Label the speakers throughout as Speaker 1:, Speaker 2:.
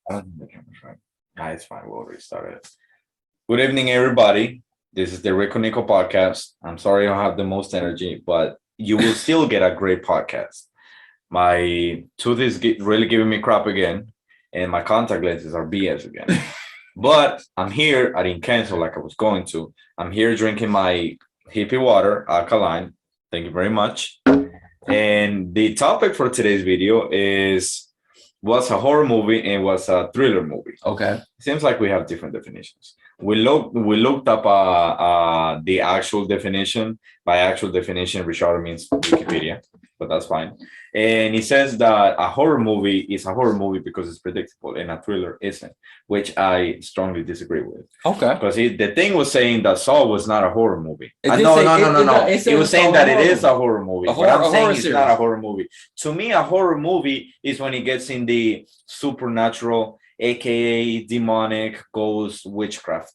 Speaker 1: I don't think the camera's right. Nah, it's fine. We already started. Good evening, everybody. This is the Rico Nico podcast. I'm sorry I don't have the most energy, but you will still get a great podcast. My tooth is really giving me crap again, and my contact lenses are BS again. But I'm here. I didn't cancel like I was going to. I'm here drinking my hippie water, alkaline. Thank you very much. And the topic for today's video is what's a horror movie and what's a thriller movie.
Speaker 2: Okay.
Speaker 1: Seems like we have different definitions. We looked up the actual definition. By actual definition, Richard means Wikipedia, but that's fine. And he says that a horror movie is a horror movie because it's predictable, and a thriller isn't, which I strongly disagree with.
Speaker 2: Okay.
Speaker 1: Because the thing was saying that Saw was not a horror movie.
Speaker 2: It
Speaker 1: No,
Speaker 2: did
Speaker 1: no,
Speaker 2: say-
Speaker 1: no,
Speaker 2: it-
Speaker 1: no, no,
Speaker 2: it-
Speaker 1: no.
Speaker 2: it said
Speaker 1: It was
Speaker 2: it's
Speaker 1: saying
Speaker 2: called
Speaker 1: that
Speaker 2: a
Speaker 1: it
Speaker 2: horror
Speaker 1: is a horror movie.
Speaker 2: A
Speaker 1: But
Speaker 2: horror-
Speaker 1: I'm
Speaker 2: a
Speaker 1: saying
Speaker 2: horror
Speaker 1: it's
Speaker 2: series.
Speaker 1: not a horror movie. To me, a horror movie is when it gets in the supernatural, aka demonic, ghost, witchcraft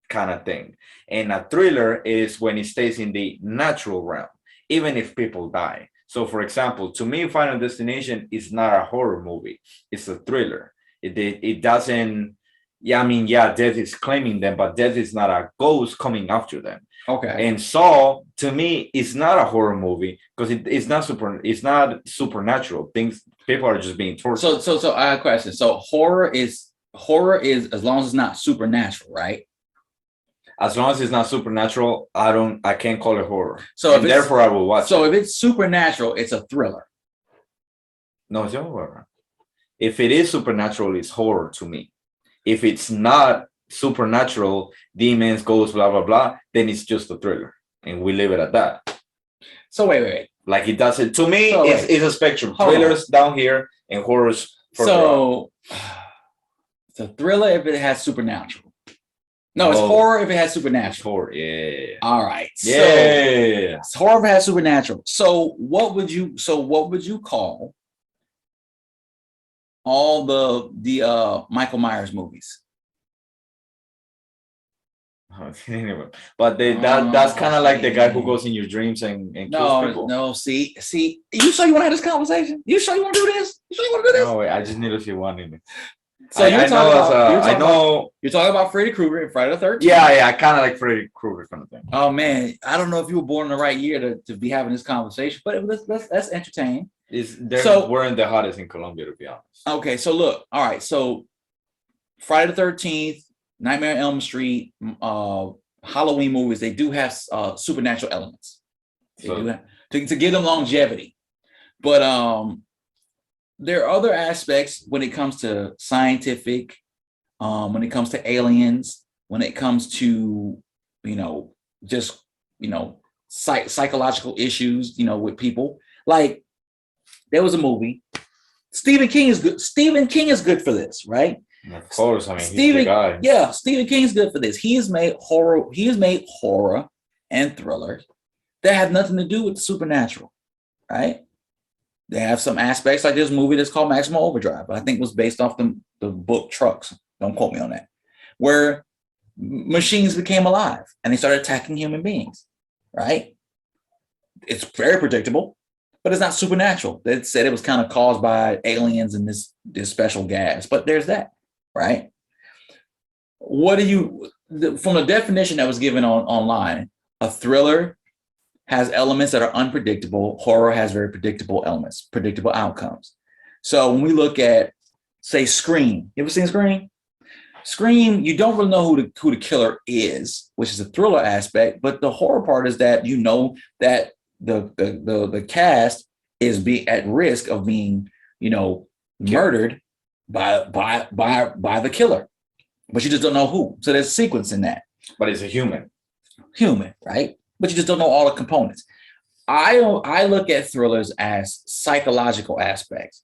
Speaker 1: kind of thing. And a thriller is when it stays in the natural realm, even if people die. So, for example, to me, Final Destination is not a horror movie; it's a thriller. It doesn't. Yeah, I mean, yeah, death is claiming them, but death is not a ghost coming after them.
Speaker 2: Okay.
Speaker 1: And Saw, to me, is not a horror movie because it's not supernatural. Things people are just being tortured.
Speaker 2: So I have a question. So horror is as long as it's not supernatural, right?
Speaker 1: As long as it's not supernatural, I can't call it horror.
Speaker 2: So
Speaker 1: And therefore I will watch
Speaker 2: so
Speaker 1: it.
Speaker 2: if it's supernatural, it's a thriller.
Speaker 1: No, it's not horror. If it is supernatural, it's horror to me. If it's not supernatural, demons, ghosts, blah blah blah, then it's just a thriller, and we leave it at that.
Speaker 2: So wait.
Speaker 1: Like it doesn't. To me,
Speaker 2: So
Speaker 1: it's a spectrum.
Speaker 2: Hold on.
Speaker 1: Thrillers down here and horrors further up.
Speaker 2: So it's a thriller if it has supernatural. No, it's
Speaker 1: No.
Speaker 2: horror if it has
Speaker 1: It's
Speaker 2: supernatural.
Speaker 1: horror. Yeah.
Speaker 2: All right. So
Speaker 1: Yeah.
Speaker 2: it's horror if it has supernatural. So what would you call all the Michael Myers movies?
Speaker 1: Anyway, but that's kind of like the guy who goes in your dreams and kills people.
Speaker 2: No. See. You sure you want to have this conversation? You sure you want to do this? You sure you want to do this?
Speaker 1: No, wait, I just need to see one in it.
Speaker 2: So you're
Speaker 1: I know.
Speaker 2: You're talking about Freddy Krueger and Friday the 13th.
Speaker 1: Yeah, I kind of like Freddy Krueger kind of thing.
Speaker 2: Oh man, I don't know if you were born in the right year to be having this conversation, but let's entertain.
Speaker 1: We're in the hottest in Colombia, to be honest.
Speaker 2: Okay, so look, all right, so Friday the 13th, Nightmare on Elm Street, Halloween movies, they do have supernatural elements. They do have, to give them longevity, but there are other aspects when it comes to scientific, when it comes to aliens, when it comes to psychological issues, with people. Like there was a movie. Stephen King is good. Stephen King is good for this, right?
Speaker 1: Of course, I mean, he's the guy.
Speaker 2: Yeah, Stephen King is good for this. He has made horror and thrillers that have nothing to do with the supernatural, right? They have some aspects like this movie that's called Maximum Overdrive, but I think it was based off the book Trucks. Don't quote me on that. Where machines became alive and they started attacking human beings, right? It's very predictable, but it's not supernatural. They said it was kind of caused by aliens and this special gas, but there's that, right? What do you, from the definition that was given online, a thriller has elements that are unpredictable. Horror has very predictable elements, predictable outcomes. So when we look at, say, Scream, you ever seen Scream? Scream, you don't really know who the killer is, which is a thriller aspect, but the horror part is that you know that the cast is at risk of being, murdered by the killer, but you just don't know who. So there's sequence in that.
Speaker 1: But it's a human,
Speaker 2: right? But you just don't know all the components. I look at thrillers as psychological aspects.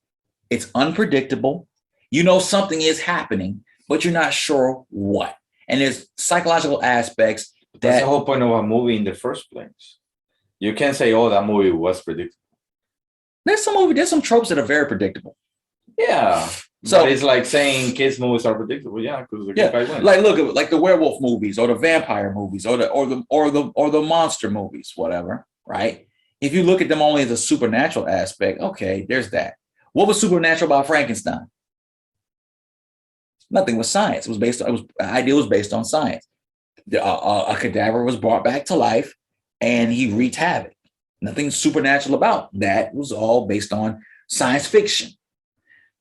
Speaker 2: It's unpredictable. You know something is happening, but you're not sure what. And there's psychological aspects.
Speaker 1: That's the whole point of a movie in the first place. You can't say, "Oh, that movie was predictable."
Speaker 2: There's some tropes that are very predictable.
Speaker 1: Yeah. So but it's like saying kids' movies are predictable. Yeah, because the good guy wins.
Speaker 2: Like look at like the werewolf movies or the vampire movies or the monster movies, whatever. Right? If you look at them only as a supernatural aspect, okay, there's that. What was supernatural about Frankenstein? Nothing was science. It was based on, idea was based on science. A cadaver was brought back to life and he wreaked havoc. Nothing supernatural about that. It was all based on science fiction.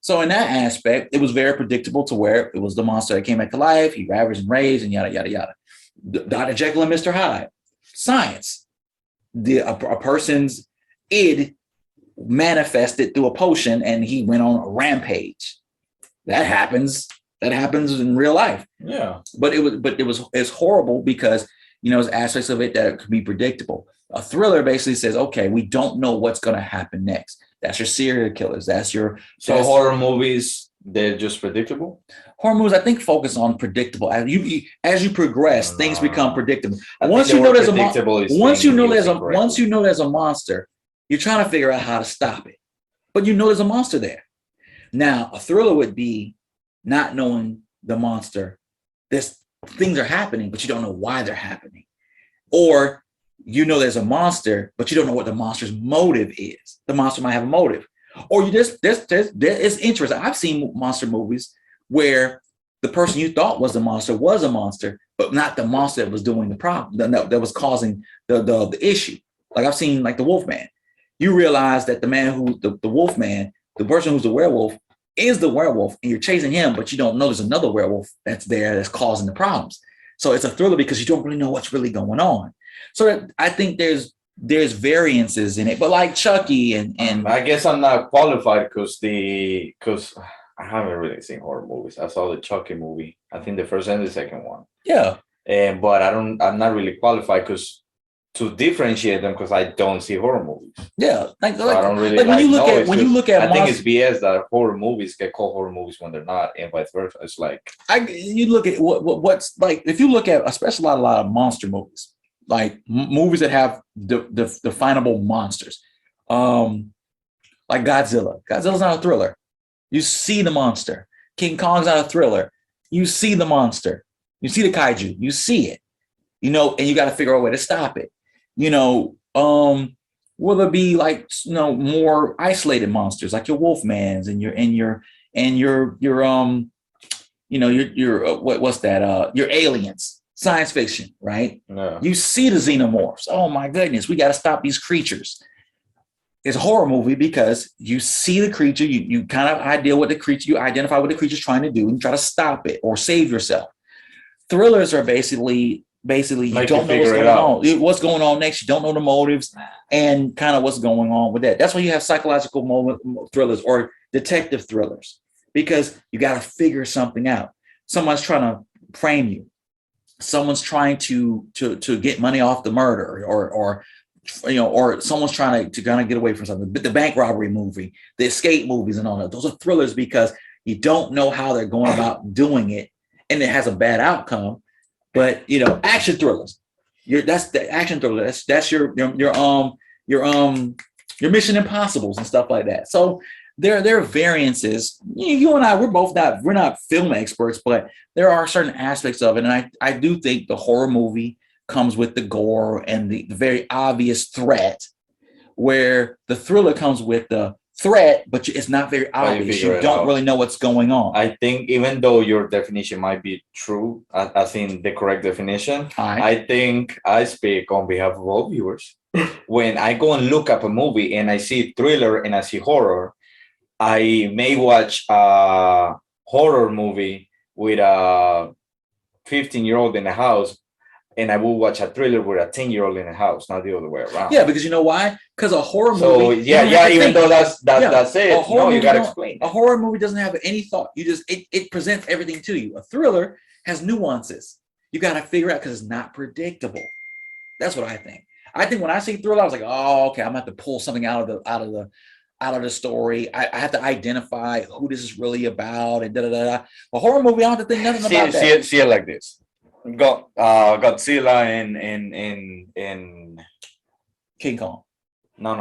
Speaker 2: So in that aspect, it was very predictable to where it was the monster that came back to life. He ravaged and raised and yada, yada, yada. Dr. Jekyll and Mr. Hyde. Science. A person's id manifested through a potion and he went on a rampage. That happens in real life.
Speaker 1: Yeah.
Speaker 2: But it's horrible because, there's aspects of it that it could be predictable. A thriller basically says, okay, we don't know what's going to happen next. That's your serial killers.
Speaker 1: Horror movies, they're just predictable.
Speaker 2: Horror movies, I think, focus on predictable. As you progress, things become predictable. Once you know there's a monster, you're trying to figure out how to stop it. But there's a monster there. Now, a thriller would be not knowing the monster. Things are happening, but you don't know why they're happening. Or there's a monster, but you don't know what the monster's motive is. The monster might have a motive. Or it's interesting. I've seen monster movies where the person you thought was a monster, but not the monster that was doing the problem, that was causing the issue. Like I've seen like the Wolfman. You realize that the man the Wolfman, the person who's the werewolf, is the werewolf, and you're chasing him, but you don't know there's another werewolf that's there that's causing the problems. So it's a thriller because you don't really know what's really going on. So I think there's variances in it, but like Chucky and
Speaker 1: I guess I'm not qualified because I haven't really seen horror movies. I saw the Chucky movie. I think the first and the second one.
Speaker 2: Yeah.
Speaker 1: But I'm not really qualified to differentiate them because I don't see horror movies.
Speaker 2: Yeah.
Speaker 1: I don't really
Speaker 2: when you look at
Speaker 1: I think it's BS that horror movies get called horror movies when they're not, and vice versa. It's like
Speaker 2: you look at what's like if you look at especially a lot of monster movies, like movies that have definable monsters, like Godzilla. Godzilla's not a thriller. You see the monster. King Kong's not a thriller. You see the monster. You see the kaiju. You see it. And you got to figure out a way to stop it. Will there be like more isolated monsters like your Wolfmans and your your aliens, science fiction, right?
Speaker 1: Yeah.
Speaker 2: You see the xenomorphs. Oh my goodness, we got to stop these creatures. It's a horror movie because you see the creature, you kind of identify what the creature's trying to do and try to stop it or save yourself. Thrillers are basically you don't know what's going on next. You don't know the motives and kind of what's going on with that. That's why you have psychological thrillers or detective thrillers, because you got to figure something out. Someone's trying to frame you. Someone's trying to get money off the murder, or someone's trying to kind of get away from something. But the bank robbery movie, the escape movies, and all that, those are thrillers because you don't know how they're going about doing it, and it has a bad outcome. But action thrillers, that's the action thriller. That's your Mission Impossibles and stuff like that. So there are variances. You and I, we're not film experts, but there are certain aspects of it, and I do think the horror movie comes with the gore and the very obvious threat, where the thriller comes with the threat, but it's not very obvious. You don't really know what's going on.
Speaker 1: I think even though your definition might be true, as in the correct definition, I think I speak on behalf of all viewers. When I go and look up a movie and I see thriller and I see horror, I may watch a horror movie with a 15-year-old in the house, and I will watch a thriller with a 10-year-old in the house, not the other way around.
Speaker 2: Yeah, because you know why? Because a horror movie.
Speaker 1: So even though that's it, you got to explain.
Speaker 2: A horror movie doesn't have any thought. It presents everything to you. A thriller has nuances. You got to figure out because it's not predictable. That's what I think. I think when I see thriller, I was like, oh, okay, I'm gonna have to pull something out of the story. I have to identify who this is really about and da. A horror movie, I don't have to think nothing about that.
Speaker 1: See it like this. Godzilla in
Speaker 2: King Kong.
Speaker 1: No.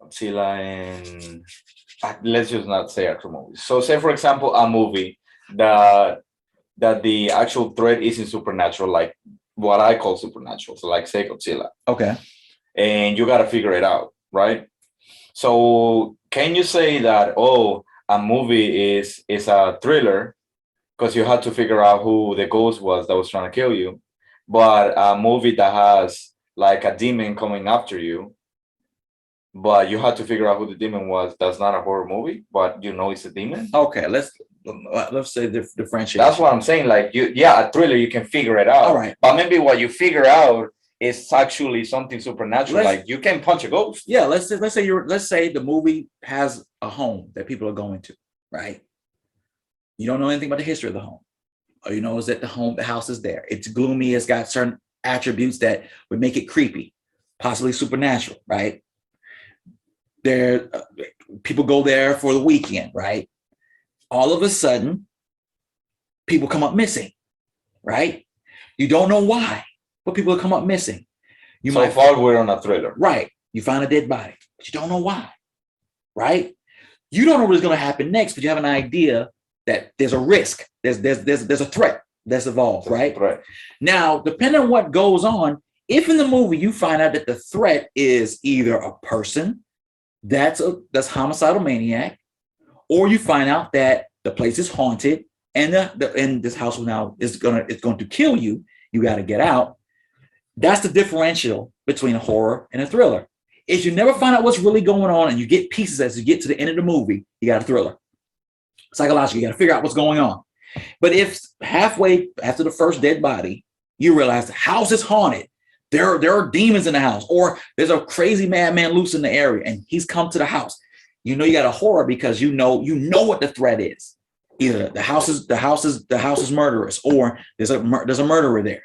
Speaker 1: Godzilla in let's just not say actual movies. So say for example a movie that the actual threat isn't supernatural, like what I call supernatural. So like say Godzilla.
Speaker 2: Okay.
Speaker 1: And you got to figure it out, right? So can you say that a movie is a thriller because you had to figure out who the ghost was that was trying to kill you. But a movie that has like a demon coming after you, but you had to figure out who the demon was. That's not a horror movie, but you know it's a demon.
Speaker 2: Okay, let's say differentiation.
Speaker 1: That's what I'm saying. Like a thriller, you can figure it out.
Speaker 2: All right,
Speaker 1: but maybe what you figure out is actually something supernatural. Like you can punch a ghost.
Speaker 2: Yeah, let's say the movie has a home that people are going to, right? You don't know anything about the history of the home. All you know is that the house is there. It's gloomy. It's got certain attributes that would make it creepy, possibly supernatural, right? There, people go there for the weekend, right? All of a sudden, people come up missing, right? You don't know why, but people come up missing.
Speaker 1: So far, we're on a thriller,
Speaker 2: right? You find a dead body, but you don't know why, right? You don't know what's going to happen next, but you have an idea that there's a risk, there's a threat that's involved, right?
Speaker 1: Right.
Speaker 2: Now, depending on what goes on, if in the movie you find out that the threat is either a person that's homicidal maniac, or you find out that the place is haunted and this house now is going to kill you, you got to get out. That's the differential between a horror and a thriller. If you never find out what's really going on and you get pieces as you get to the end of the movie, you got a thriller. Psychologically, you got to figure out what's going on. But if halfway after the first dead body, you realize the house is haunted, there are demons in the house, or there's a crazy madman loose in the area and he's come to the house, you know you got a horror because you know what the threat is. Either the house is murderous, or there's a murderer there.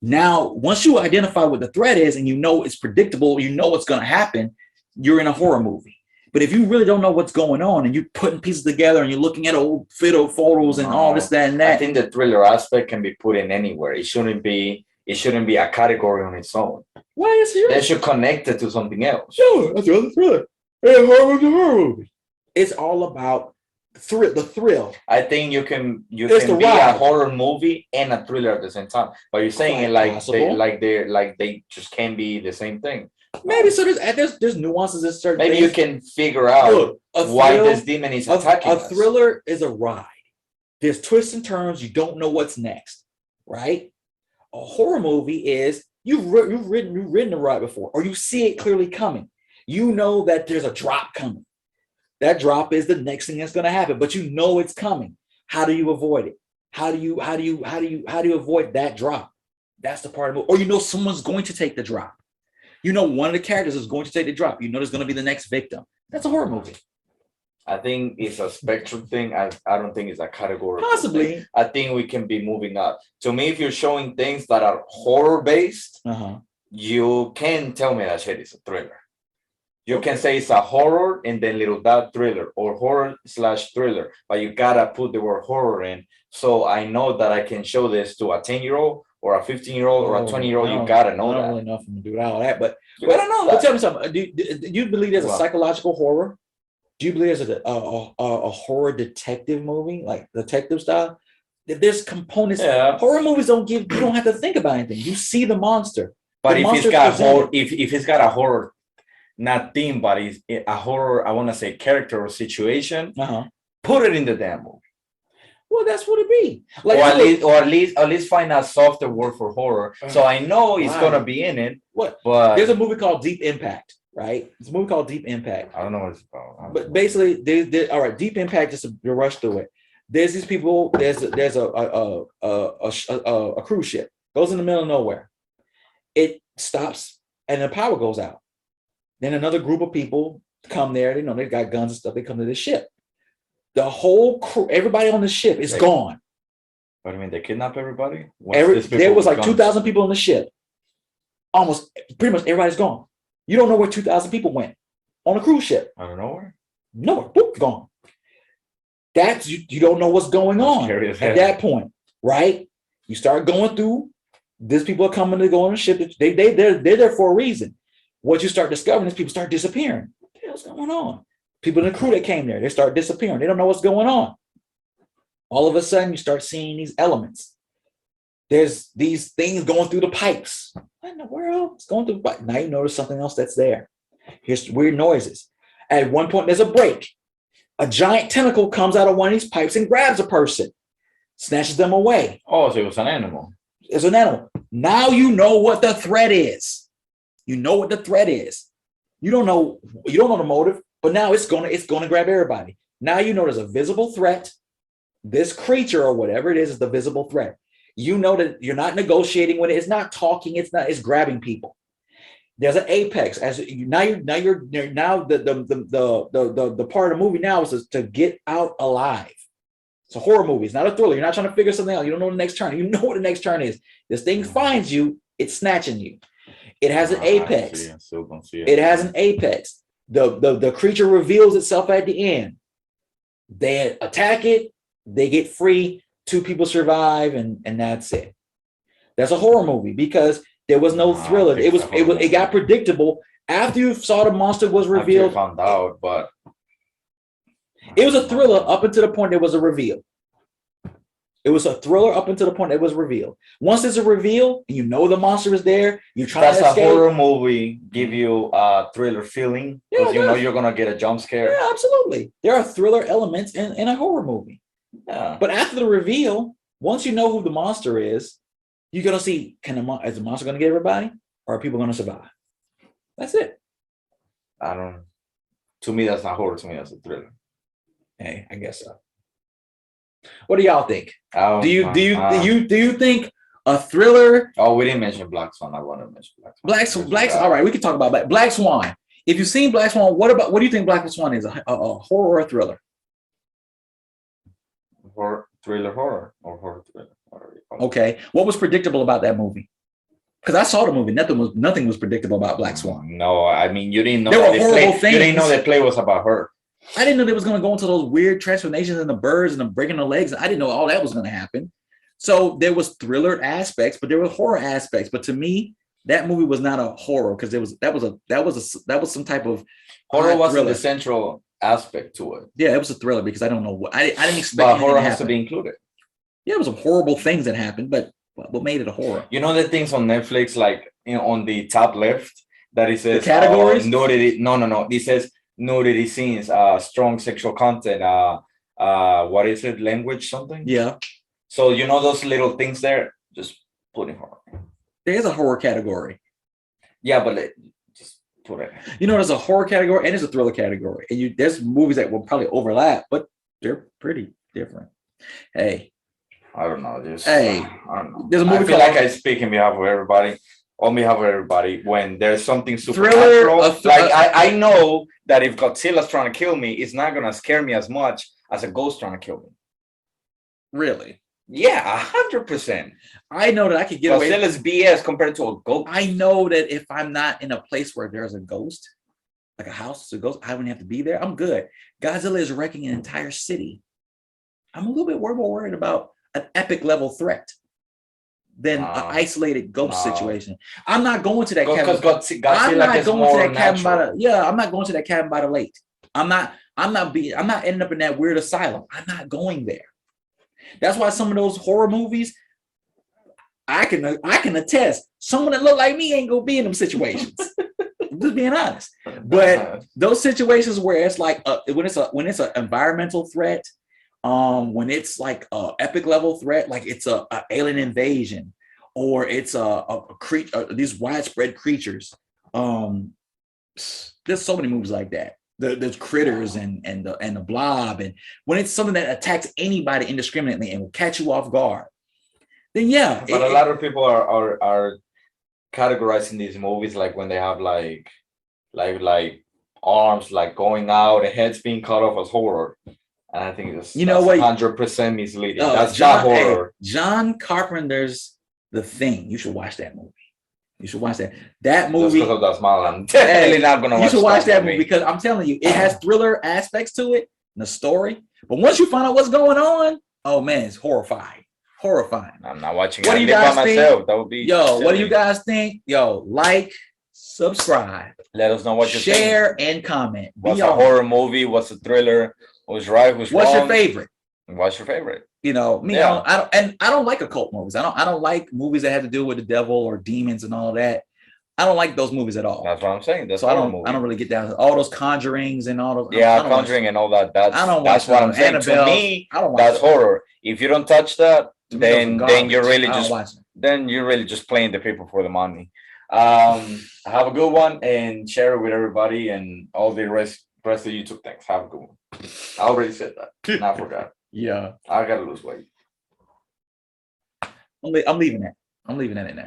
Speaker 2: Now, once you identify what the threat is and you know it's predictable, you know what's going to happen, you're in a horror movie. But if you really don't know what's going on and you're putting pieces together and you're looking at old photos and all this, that, and that.
Speaker 1: I think the thriller aspect can be put in anywhere. It shouldn't be a category on its own.
Speaker 2: Why is it?
Speaker 1: They should connect it to something else.
Speaker 2: Sure, that's a thriller. Horror movie. It's all about the thrill.
Speaker 1: I think you can be a horror movie and a thriller at the same time. But you're saying it like they just can't be the same thing.
Speaker 2: Maybe so. There's nuances in certain.
Speaker 1: Maybe
Speaker 2: things.
Speaker 1: You can figure out why this demon is attacking us.
Speaker 2: A thriller is a ride. There's twists and turns. You don't know what's next, right? A horror movie is you've ridden the ride before, or you see it clearly coming. You know that there's a drop coming. That drop is the next thing that's going to happen, but you know it's coming. How do you avoid it? How do you avoid that drop? That's the part of it. Or you know someone's going to take the drop. You know one of the characters is going to take the drop. You know there's going to be the next victim. That's a horror movie.
Speaker 1: I think it's a spectrum thing. I don't think it's a category.
Speaker 2: Possibly.
Speaker 1: I think we can be moving up. To me, if you're showing things that are horror based, you can tell me that shit is a thriller. You can say it's a horror and then little dot thriller, or horror/thriller, but you gotta put the word horror in. So I know that I can show this to a 10-year-old or a 15-year-old or a 20-year-old. You gotta know that.
Speaker 2: I don't really know if I'm gonna do all that, but
Speaker 1: I don't know that.
Speaker 2: But tell me something. Do you believe there's a psychological horror? Do you believe there's a horror detective movie, like detective style? There's components.
Speaker 1: Yeah.
Speaker 2: Horror movies you don't have to think about anything. You see the monster.
Speaker 1: But if it's got a horror, not theme, but it's a horror, I want to say character or situation, put it in the damn movie.
Speaker 2: Well, that's what it be. Like,
Speaker 1: or at least find a softer word for horror. So I know it's gonna be in it.
Speaker 2: What?
Speaker 1: But
Speaker 2: there's a movie called Deep Impact, right? It's a movie called Deep Impact.
Speaker 1: I don't know what it's about.
Speaker 2: But basically, all right, Deep Impact, just to rush through it. There's these people, there's a cruise ship, goes in the middle of nowhere. It stops and the power goes out. Then another group of people come there, they've got guns and stuff, they come to this ship. The whole crew, everybody on the ship is gone.
Speaker 1: What do you mean, they kidnap everybody?
Speaker 2: There was like 2,000 people on the ship. Pretty much everybody's gone. You don't know where 2,000 people went on a cruise ship.
Speaker 1: I don't know where.
Speaker 2: Nowhere, boop, gone. That's you don't know what's going on at that point, right? You start going through. These people are coming to go on the ship. They're there for a reason. What you start discovering is people start disappearing. What the hell's going on? People in the crew that came there, they start disappearing. They don't know what's going on. All of a sudden, you start seeing these elements. There's these things going through the pipes. What in the world? It's going through the pipe. Now you notice something else that's there. Here's weird noises. At one point, there's a break. A giant tentacle comes out of one of these pipes and grabs a person, snatches them away.
Speaker 1: Oh, so it was an animal.
Speaker 2: It's an animal. Now you know what the threat is. You know what the threat is. You don't know the motive, but now it's gonna grab everybody. Now you know there's a visible threat. This creature or whatever it is the visible threat. You know that you're not negotiating with it. It's not talking. It's grabbing people. There's an apex. As now the part of the movie now is to get out alive. It's a horror movie. It's not a thriller. You're not trying to figure something out. You don't know the next turn. You know what the next turn is. This thing finds you. It's snatching you. It has an apex. It has an apex. The creature reveals itself at the end. They attack it. They get free. 2 people survive, and that's it. That's a horror movie because there was no thriller. It got predictable after you saw the monster was revealed.
Speaker 1: Found out, but
Speaker 2: it was a thriller up until the point there was a reveal. It was a thriller up until the point it was revealed. Once there's a reveal, and you know the monster is there, you try to escape.
Speaker 1: That's a horror movie. Give you a thriller feeling because you know you're gonna get a jump scare.
Speaker 2: Yeah, absolutely. There are thriller elements in a horror movie.
Speaker 1: Yeah.
Speaker 2: But after the reveal, once you know who the monster is, you're gonna see is the monster gonna get everybody, or are people gonna survive? That's it.
Speaker 1: To me, that's not horror. To me, that's a thriller.
Speaker 2: Hey, I guess so. What do y'all think? Do you think a thriller?
Speaker 1: Oh, we didn't mention Black Swan. I want to mention
Speaker 2: Black Swan. All right, we can talk about Black Swan. If you've seen Black Swan, what do you think Black Swan is? A horror or a thriller?
Speaker 1: Horror.
Speaker 2: Okay. What was predictable about that movie? Because I saw the movie. Nothing was predictable about Black Swan.
Speaker 1: No, I mean you didn't know
Speaker 2: there were horrible things.
Speaker 1: You didn't know that play was about her.
Speaker 2: I didn't know they was going to go into those weird transformations in the birds and the breaking the legs. I didn't know all that was going to happen. So there was thriller aspects, but there were horror aspects. But to me, that movie was not a horror because that was some type of
Speaker 1: horror wasn't the central aspect to it.
Speaker 2: Yeah, it was a thriller because I don't know what I didn't expect.
Speaker 1: But horror has to be included.
Speaker 2: Yeah, it was some horrible things that happened, but what made it a horror?
Speaker 1: You know the things on Netflix, like on the top left, that it says
Speaker 2: the categories.
Speaker 1: Nudity. No. This says nudity scenes, strong sexual content. What is it? Language something.
Speaker 2: Yeah.
Speaker 1: So you know those little things there. Just put in horror.
Speaker 2: There's a horror category.
Speaker 1: Yeah, but just put it.
Speaker 2: You know, there's a horror category and there's a thriller category, and there's movies that will probably overlap, but they're pretty different. Hey.
Speaker 1: I don't know.
Speaker 2: I don't know. There's a movie
Speaker 1: I feel like I speak on behalf of everybody. On behalf of everybody, when there's something supernatural, I know that if Godzilla's trying to kill me, it's not gonna scare me as much as a ghost trying to kill me.
Speaker 2: Really?
Speaker 1: Yeah, 100%.
Speaker 2: I know that I could get away.
Speaker 1: Godzilla's BS compared to a ghost.
Speaker 2: I know that if I'm not in a place where there's a ghost, like a house, a ghost, I wouldn't have to be there. I'm good. Godzilla is wrecking an entire city. I'm a little bit more worried about an epic level threat than an isolated ghost situation. I'm not going to that cabin. I'm not going to that cabin I'm not going to that cabin by the lake. I'm not ending up in that weird asylum. I'm not going there. That's why some of those horror movies, I can attest, someone that look like me ain't gonna be in them situations. I'm just being honest. But those situations where it's like when it's an environmental threat, when it's like a epic level threat, like it's a alien invasion, or it's a creature, these widespread creatures. There's so many movies like that. There's Critters and the Blob, and when it's something that attacks anybody indiscriminately and will catch you off guard, then yeah.
Speaker 1: But a lot of people are categorizing these movies like when they have like arms like going out and heads being cut off as horror. And I think that's 100% misleading. That's not horror.
Speaker 2: Hey, John Carpenter's The Thing. You should watch that movie. You should watch that. That movie.
Speaker 1: Just because of that smile, I'm definitely not gonna watch.
Speaker 2: You should watch that movie because I'm telling you, it has thriller aspects to it and the story. But once you find out what's going on, oh man, it's horrifying. Horrifying.
Speaker 1: I'm not watching
Speaker 2: what
Speaker 1: it
Speaker 2: do you guys
Speaker 1: by
Speaker 2: think?
Speaker 1: myself. That would be silly.
Speaker 2: What do you guys think? Like, subscribe.
Speaker 1: Let us know what you think.
Speaker 2: Share and comment.
Speaker 1: What's a horror movie? What's a thriller? Who's right? Who's wrong?
Speaker 2: What's your favorite?
Speaker 1: What's your favorite?
Speaker 2: You know, me, yeah. I don't like occult movies. I don't like movies that have to do with the devil or demons and all that. I don't like those movies at all.
Speaker 1: That's what I'm saying. That's
Speaker 2: So I
Speaker 1: horror
Speaker 2: don't
Speaker 1: movie.
Speaker 2: really get down to all those Conjurings and all those.
Speaker 1: Yeah,
Speaker 2: I don't watch
Speaker 1: Conjuring
Speaker 2: them.
Speaker 1: and all that.
Speaker 2: I don't
Speaker 1: That's
Speaker 2: watch
Speaker 1: what
Speaker 2: them.
Speaker 1: I'm saying. To
Speaker 2: Annabelle,
Speaker 1: me,
Speaker 2: I don't watch
Speaker 1: that's
Speaker 2: those.
Speaker 1: horror. If you don't touch that,
Speaker 2: To me, those are
Speaker 1: then you're
Speaker 2: garbage.
Speaker 1: really
Speaker 2: I don't
Speaker 1: just
Speaker 2: watch them.
Speaker 1: then you're really just playing the people for the money. Have a good one and share it with everybody and all the rest of YouTube. Thanks. Have a good one. I already said that. And I forgot.
Speaker 2: Yeah,
Speaker 1: I gotta lose weight.
Speaker 2: I'm leaving that. I'm leaving that in there.